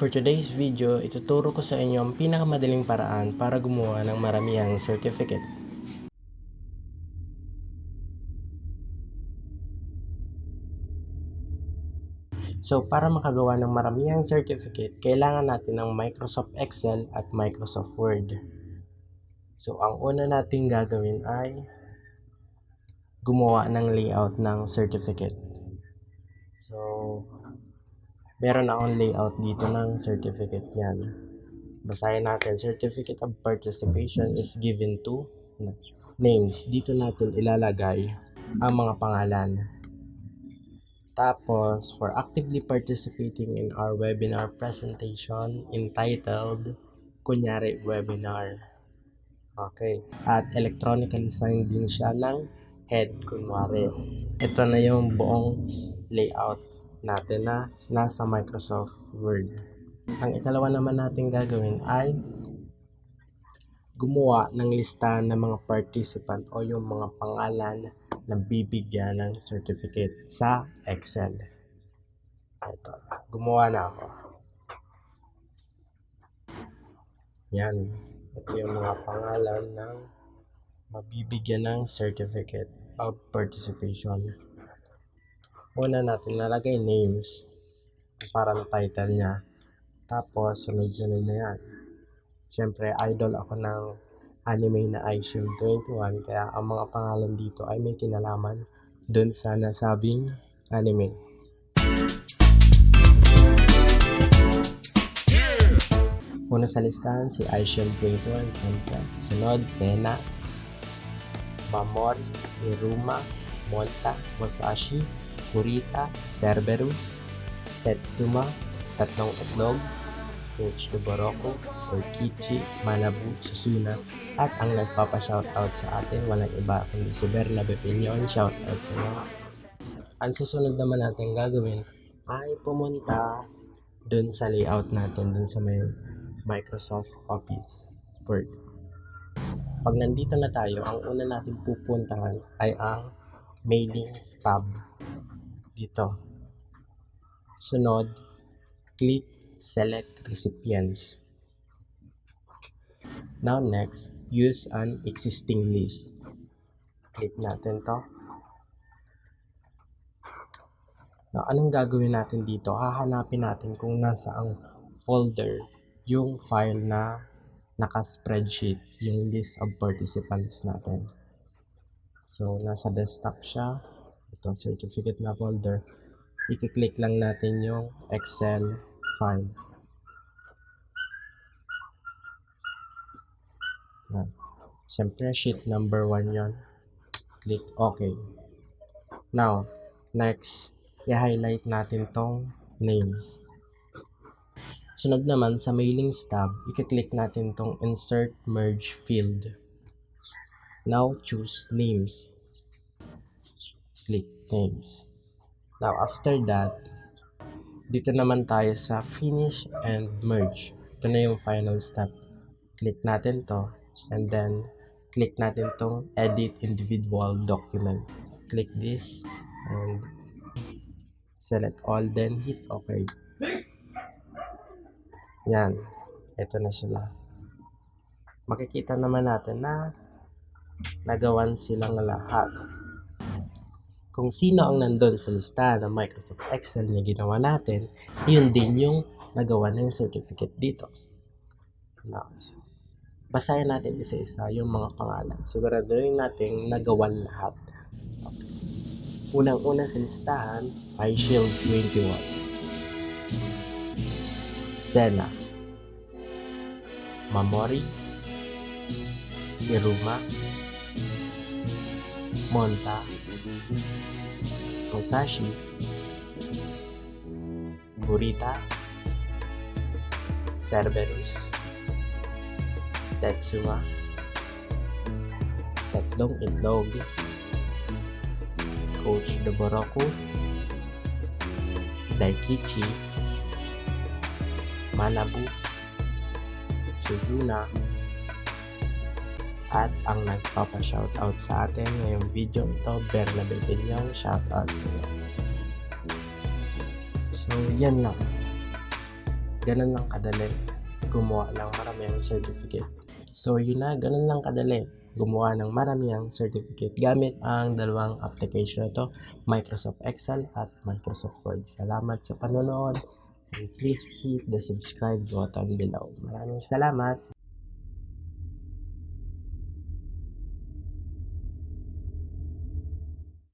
For today's video, ituturo ko sa inyo ang pinakamadaling paraan para gumawa ng maramihang certificate. So, para makagawa ng maramihang certificate, kailangan natin ng Microsoft Excel at Microsoft Word. So, ang una nating gagawin ay gumawa ng layout ng certificate. So, meron akong layout dito ng certificate yan. Basahin natin, certificate of participation is given to names. Dito natin ilalagay ang mga pangalan. Tapos, for actively participating in our webinar presentation entitled, kunyari, webinar. Okay. At electronically signed din siya ng head, kunwari. Ito na yung buong layout natin na nasa Microsoft Word. Ang ikalawa naman natin gagawin ay gumawa ng listahan ng mga participant o yung mga pangalan na bibigyan ng certificate sa Excel. Ito, gumawa na ako. Yan. Ito yung mga pangalan ng mabibigyan ng certificate of participation. Una natin nalagay names para na title niya. Tapos, sunod-sunod na yan. Siyempre, idol ako ng anime na iShield 21, kaya ang mga pangalan dito ay may kinalaman dun sa nasabing anime. Una sa listahan, si iShield 21, siyempre. Sunod, Sena, Mamori, Iruma, Monta, Musashi, Kurita, Cerberus, Tetsuma, Tatlong Itlog, Coach Dubaroko, Orkichi, Manabu, Susuna, at ang nagpapa-shoutout sa atin, walang iba kundi si Bernabe Pinyon. Shoutout sa inyo. Ang susunod naman natin gagawin ay pumunta dun sa layout natin, dun sa may Microsoft Office Word. Pag nandito na tayo, ang una natin pupuntahan ay ang Mailings tab. Dito. Sunod, click Select Recipients. Now next, use an existing list. Click natin to. Now, anong gagawin natin dito? Hahanapin natin kung nasaang folder yung file na naka-spreadsheet, yung list of participants natin. So, nasa desktop siya. Ito, certificate na folder. I-click lang natin yung Excel file. Siyempre, sheet number 1 yon. Click OK. Now, next, i-highlight natin tong names. Sunod naman, sa mailings tab, i-click natin tong Insert Merge Field. Now, choose Names. Click Names. Now, after that, dito naman tayo sa Finish and Merge. Ito na yung final step. Click natin to, and then, click natin tong Edit Individual Document. Click this, and select all, then hit OK. Yan. Ito na sila. Makikita naman natin na nagawan silang lahat. Kung sino ang nandun sa listahan ng Microsoft Excel na ginawa natin, yun din yung nagawa ng certificate dito. Now, basahin natin isa-isa yung mga pangalan. Siguraduhin natin nagawan lahat. Unang-una sa listahan ay iShield 21. Sena, Mamori, Iruma, Monta, Musashi, Kurita, Cerberus, Tetsuma, Tatlong Itlog, Coach Dubaroko, Daikichi, Manabu, Susuna, at ang nagpapa-shoutout sa atin ngayong video ito, Bernabe Pinyon. Shoutout sa inyo. So, yan lang. ganun lang kadali gumawa ng maraming certificate. So yun na, ganun lang kadali gumawa ng maraming certificate gamit ang dalawang application na to, Microsoft Excel at Microsoft Word. Salamat sa panonood and please hit the subscribe button below. Maraming salamat!